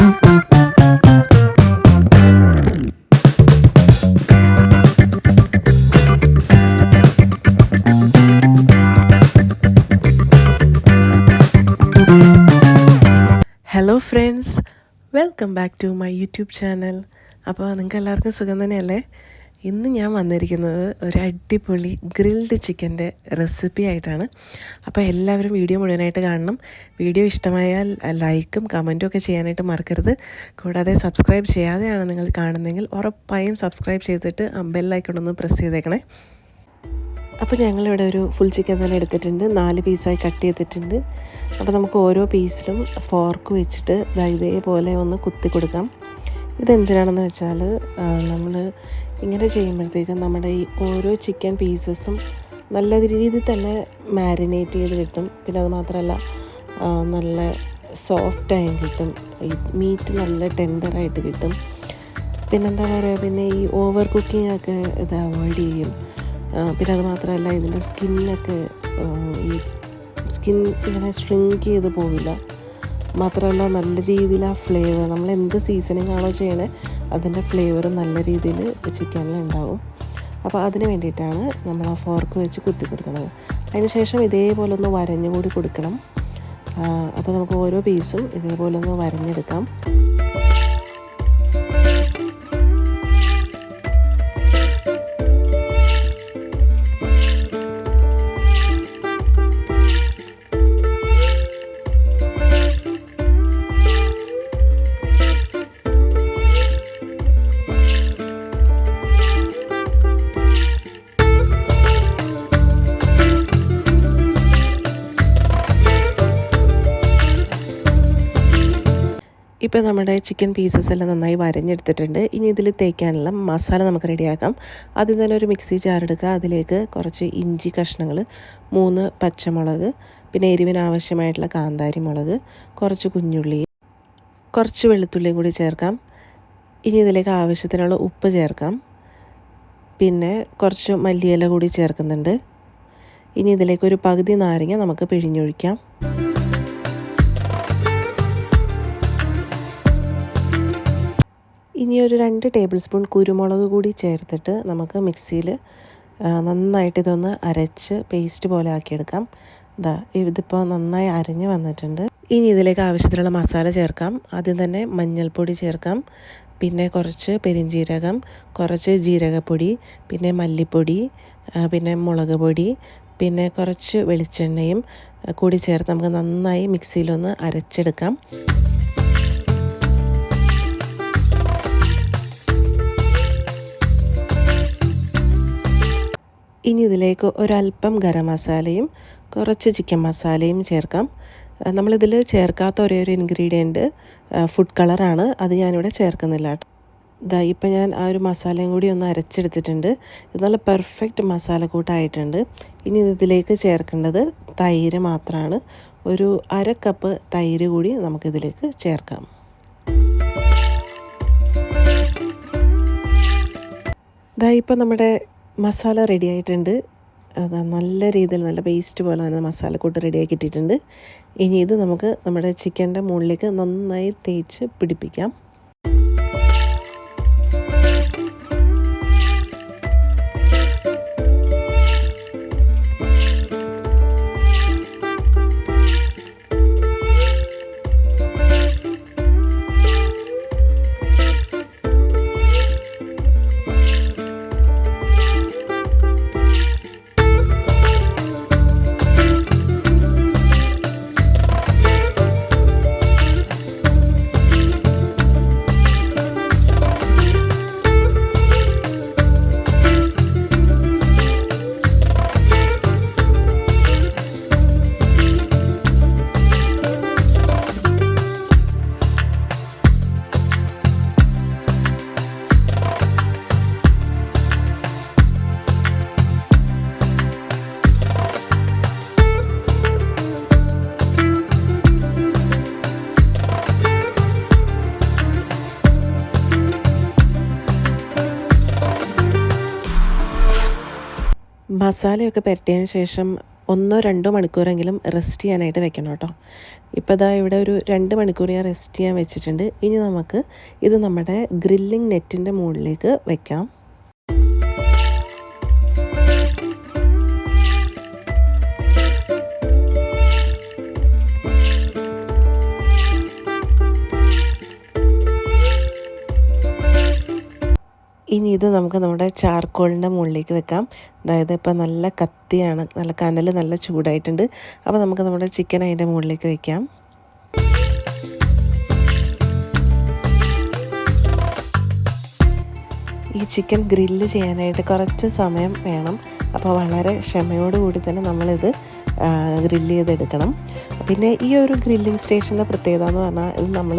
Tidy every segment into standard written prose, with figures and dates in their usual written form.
Hello friends, welcome back to my YouTube channel. അപ്പോൾ നിങ്ങൾക്ക് എല്ലാവർക്കും സുഖം തന്നെയല്ലേ? ഇന്ന് ഞാൻ വന്നിരിക്കുന്നത് ഒരു അടിപൊളി ഗ്രിൽഡ് ചിക്കൻ്റെ റെസിപ്പി ആയിട്ടാണ്. അപ്പോൾ എല്ലാവരും വീഡിയോ മുഴുവനായിട്ട് കാണണം. വീഡിയോ ഇഷ്ടമായാൽ ലൈക്കും കമൻറ്റും ഒക്കെ ചെയ്യാനായിട്ട് മറക്കരുത്. കൂടാതെ സബ്സ്ക്രൈബ് ചെയ്യാതെയാണ് നിങ്ങൾ കാണുന്നതെങ്കിൽ ഉറപ്പായും സബ്സ്ക്രൈബ് ചെയ്തിട്ട് ബെല്ലൈക്കൺ പ്രസ് ചെയ്തേക്കണേ. അപ്പോൾ ഞങ്ങളിവിടെ ഒരു ഫുൾ ചിക്കൻ തന്നെ എടുത്തിട്ടുണ്ട്, 4 പീസായി കട്ട് ചെയ്തിട്ടുണ്ട്. അപ്പോൾ നമുക്ക് ഓരോ പീസിലും ഫോർക്ക് വെച്ചിട്ട് ഇതേപോലെ ഒന്ന് കുത്തി കൊടുക്കാം. ഇതെന്തിനാണെന്ന് വെച്ചാൽ നമ്മൾ ഇങ്ങനെ ചെയ്യുമ്പോഴത്തേക്കും നമ്മുടെ ഈ ഓരോ ചിക്കൻ പീസസും നല്ല രീതിയിൽ തന്നെ മാരിനേറ്റ് ചെയ്ത് കിട്ടും. പിന്നെ അത് മാത്രമല്ല നല്ല സോഫ്റ്റായും കിട്ടും. ഈ മീറ്റ് നല്ല ടെൻഡറായിട്ട് കിട്ടും. പിന്നെന്താ പറയുക, പിന്നെ ഈ ഓവർ കുക്കിംഗ് ഒക്കെ ഇത് അവോയ്ഡ് ചെയ്യും. പിന്നെ അത് മാത്രമല്ല ഇതിൻ്റെ സ്കിന്നൊക്കെ ഈ സ്കിൻ ഇങ്ങനെ ഷ്രിങ്ക് ചെയ്ത് പോവില്ല. മാത്രമല്ല നല്ല രീതിയിൽ ആ ഫ്ലേവർ, നമ്മൾ എന്ത് സീസണിങ് ആണോ ചെയ്യണേ അതിൻ്റെ ഫ്ലേവർ നല്ല രീതിയിൽ ചിക്കനിൽ ഉണ്ടാവും. അപ്പോൾ അതിന് വേണ്ടിയിട്ടാണ് നമ്മൾ ആ ഫോർക്ക് വെച്ച് കുത്തി കൊടുക്കുന്നത്. അതിന് ശേഷം ഇതേപോലെ ഒന്ന് വരഞ്ഞുകൂടി കൊടുക്കണം. അപ്പോൾ നമുക്ക് ഓരോ പീസും ഇതേപോലെ ഒന്ന് വരഞ്ഞെടുക്കാം. ഇപ്പോൾ നമ്മുടെ ചിക്കൻ പീസസ് എല്ലാം നന്നായി വരഞ്ഞെടുത്തിട്ടുണ്ട്. ഇനി ഇതിൽ തേക്കാനുള്ള മസാല നമുക്ക് റെഡിയാക്കാം. ആദ്യം തന്നെ ഒരു മിക്സി ജാർ എടുക്കുക. അതിലേക്ക് കുറച്ച് ഇഞ്ചി കഷ്ണങ്ങൾ, 3 പച്ചമുളക്, പിന്നെ എരിവിന് ആവശ്യമായിട്ടുള്ള കാന്താരി മുളക്, കുറച്ച് കുഞ്ഞുള്ളി, കുറച്ച് വെളുത്തുള്ളിയും കൂടി ചേർക്കാം. ഇനി ഇതിലേക്ക് ആവശ്യത്തിനുള്ള ഉപ്പ് ചേർക്കാം. പിന്നെ കുറച്ച് മല്ലിയില കൂടി ചേർക്കുന്നുണ്ട്. ഇനി ഇതിലേക്ക് ഒരു പകുതി നാരങ്ങ നമുക്ക് പിഴിഞ്ഞൊഴിക്കാം. ഇനി ഒരു 2 ടേബിൾ സ്പൂൺ കുരുമുളക് കൂടി ചേർത്തിട്ട് നമുക്ക് മിക്സിയിൽ നന്നായിട്ട് ഇതൊന്ന് അരച്ച് പേസ്റ്റ് പോലെ ആക്കിയെടുക്കാം. ഇതിപ്പോൾ നന്നായി അരഞ്ഞ് വന്നിട്ടുണ്ട്. ഇനി ഇതിലേക്ക് ആവശ്യത്തിനുള്ള മസാല ചേർക്കാം. ആദ്യം തന്നെ മഞ്ഞൾപ്പൊടി ചേർക്കാം, പിന്നെ കുറച്ച് പെരിഞ്ജീരകം, കുറച്ച് ജീരകപ്പൊടി, പിന്നെ മല്ലിപ്പൊടി, പിന്നെ മുളക് പൊടി, പിന്നെ കുറച്ച് വെളിച്ചെണ്ണയും കൂടി ചേർത്ത് നമുക്ക് നന്നായി മിക്സിയിലൊന്ന് അരച്ചെടുക്കാം. ഇനി ഇതിലേക്ക് ഒരല്പം ഗരം മസാലയും കുറച്ച് ചിക്കൻ മസാലയും ചേർക്കാം. നമ്മളിതിൽ ചേർക്കാത്ത ഒരേ ഒരു ഇൻഗ്രീഡിയൻറ്റ് ഫുഡ് കളറാണ്. അത് ഞാനിവിടെ ചേർക്കുന്നില്ല കേട്ടോ. ഇപ്പം ഞാൻ ആ ഒരു മസാലയും കൂടി ഒന്ന് അരച്ചെടുത്തിട്ടുണ്ട്. ഇത് നല്ല പെർഫെക്റ്റ് മസാലക്കൂട്ടായിട്ടുണ്ട്. ഇനി ഇതിലേക്ക് ചേർക്കേണ്ടത് തൈര് മാത്രമാണ്. ഒരു 1/2 കപ്പ് തൈര് കൂടി നമുക്കിതിലേക്ക് ചേർക്കാം. ഇപ്പം നമ്മുടെ മസാല റെഡി ആയിട്ടുണ്ട്. നല്ല രീതിയിൽ നല്ല പേസ്റ്റ് പോലെ തന്നെ മസാലക്കൂട്ട് റെഡിയാക്കി ഇട്ടിട്ടുണ്ട്. ഇനി ഇത് നമുക്ക് നമ്മുടെ ചിക്കൻ്റെ മുകളിലേക്ക് നന്നായി തേച്ച് പിടിപ്പിക്കാം. മസാലയൊക്കെ പുരട്ടിയതിന് ശേഷം 1-2 മണിക്കൂറെങ്കിലും റെസ്റ്റ് ചെയ്യാനായിട്ട് വെക്കണം കേട്ടോ. ഇപ്പോൾ ഇതാ ഇവിടെ ഒരു 2 മണിക്കൂർ ഞാൻ റെസ്റ്റ് ചെയ്യാൻ വെച്ചിട്ടുണ്ട്. ഇനി നമുക്ക് ഇത് നമ്മുടെ ഗ്രില്ലിംഗ് നെറ്റിൻ്റെ മുകളിലേക്ക് വെക്കാം. ഇനി ഇത് നമുക്ക് നമ്മുടെ ചാർക്കോളിൻ്റെ മുകളിലേക്ക് വെക്കാം. അതായത് ഇപ്പോൾ നല്ല കത്തിയാണ്, നല്ല കനൽ നല്ല ചൂടായിട്ടുണ്ട്. അപ്പോൾ നമുക്ക് നമ്മുടെ ചിക്കൻ അതിൻ്റെ മുകളിലേക്ക് വെക്കാം. ഈ ചിക്കൻ ഗ്രില്ല് ചെയ്യാനായിട്ട് കുറച്ച് സമയം വേണം. അപ്പോൾ വളരെ ക്ഷമയോടുകൂടി തന്നെ നമ്മളിത് ഗ്രില്ല് ചെയ്തെടുക്കണം. പിന്നെ ഈ ഒരു ഗ്രില്ലിംഗ് സ്റ്റേഷൻ്റെ പ്രത്യേകത എന്ന് പറഞ്ഞാൽ ഇത് നമ്മൾ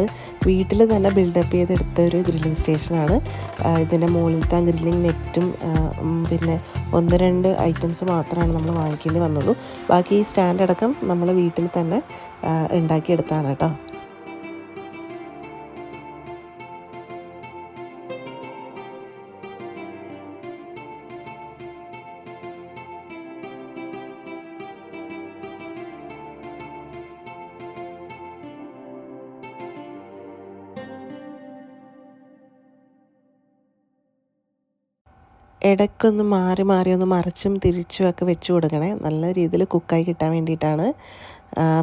വീട്ടിൽ തന്നെ ബിൽഡപ്പ് ചെയ്തെടുത്ത ഒരു ഗ്രില്ലിംഗ് സ്റ്റേഷനാണ്. ഇതിൻ്റെ മുകളിലത്തെ ഗ്രില്ലിംഗ് നെറ്റും പിന്നെ 1-2 ഐറ്റംസ് മാത്രമാണ് നമ്മൾ വാങ്ങിക്കേണ്ടി വന്നുള്ളൂ. ബാക്കി ഈ സ്റ്റാൻഡ് അടക്കം നമ്മൾ വീട്ടിൽ തന്നെ ഉണ്ടാക്കിയെടുത്താണ് കേട്ടോ. ഇടയ്ക്കൊന്ന് മാറി ഒന്ന് മറിച്ചും തിരിച്ചുമൊക്കെ വെച്ച് കൊടുക്കണേ, നല്ല രീതിയിൽ കുക്കായി കിട്ടാൻ വേണ്ടിയിട്ടാണ്.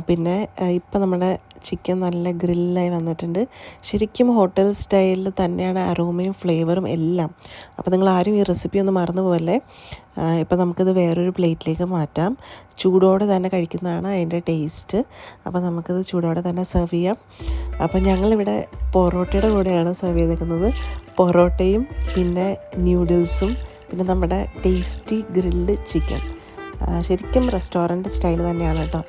പിന്നെ ഇപ്പം നമ്മുടെ ചിക്കൻ നല്ല ഗ്രില്ലായി വന്നിട്ടുണ്ട്. ശരിക്കും ഹോട്ടൽ സ്റ്റൈലിൽ തന്നെയാണ് അരോമയും ഫ്ലേവറും എല്ലാം. അപ്പോൾ നിങ്ങൾ ആരും ഈ റെസിപ്പി ഒന്ന് മറന്നു പോകല്ലേ. ഇപ്പോൾ നമുക്കിത് വേറൊരു പ്ലേറ്റിലേക്ക് മാറ്റാം. ചൂടോടെ തന്നെ കഴിക്കുന്നതാണ് അതിൻ്റെ ടേസ്റ്റ്. അപ്പോൾ നമുക്കിത് ചൂടോടെ തന്നെ സെർവ് ചെയ്യാം. അപ്പോൾ ഞങ്ങളിവിടെ പൊറോട്ടയുടെ കൂടെയാണ് സെർവ് ചെയ്തേക്കുന്നത്. പൊറോട്ടയും പിന്നെ ന്യൂഡിൽസും പിന്നെ നമ്മുടെ ടേസ്റ്റി ഗ്രിൽഡ് ചിക്കൻ. ശരിക്കും റെസ്റ്റോറൻറ്റ് സ്റ്റൈൽ തന്നെയാണ് കേട്ടോ.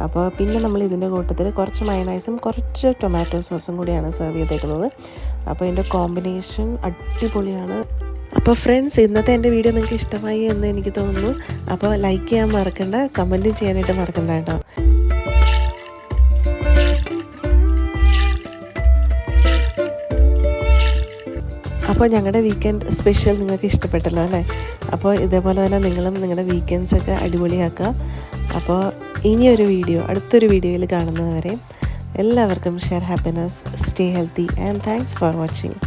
അപ്പോൾ പിന്നെ നമ്മൾ ഇതിൻ്റെ കൂട്ടത്തിൽ കുറച്ച് മയണൈസും കുറച്ച് ടൊമാറ്റോ സോസും കൂടിയാണ് സെർവ് ചെയ്തേക്കുന്നത്. അപ്പോൾ ഇതിൻ്റെ കോമ്പിനേഷൻ അടിപൊളിയാണ്. അപ്പോൾ ഫ്രണ്ട്സ്, ഇന്നത്തെ എൻ്റെ വീഡിയോ നിങ്ങൾക്ക് ഇഷ്ടമായി എന്ന് എനിക്ക് തോന്നുന്നു. അപ്പോൾ ലൈക്ക് ചെയ്യാൻ മറക്കണ്ട, കമൻറ്റ് ചെയ്യാനായിട്ട് മറക്കണ്ട കേട്ടോ. അപ്പോൾ ഞങ്ങളുടെ വീക്കെൻഡ് സ്പെഷ്യൽ നിങ്ങൾക്ക് ഇഷ്ടപ്പെട്ടല്ലോ അല്ലേ? അപ്പോൾ ഇതേപോലെ തന്നെ നിങ്ങളും നിങ്ങളുടെ വീക്കെൻഡ്സൊക്കെ അടിപൊളിയാക്കുക. അപ്പോൾ ഇനിയൊരു വീഡിയോ, അടുത്തൊരു വീഡിയോയിൽ കാണുന്നതുവരെ എല്ലാവർക്കും share happiness, stay healthy and thanks for watching.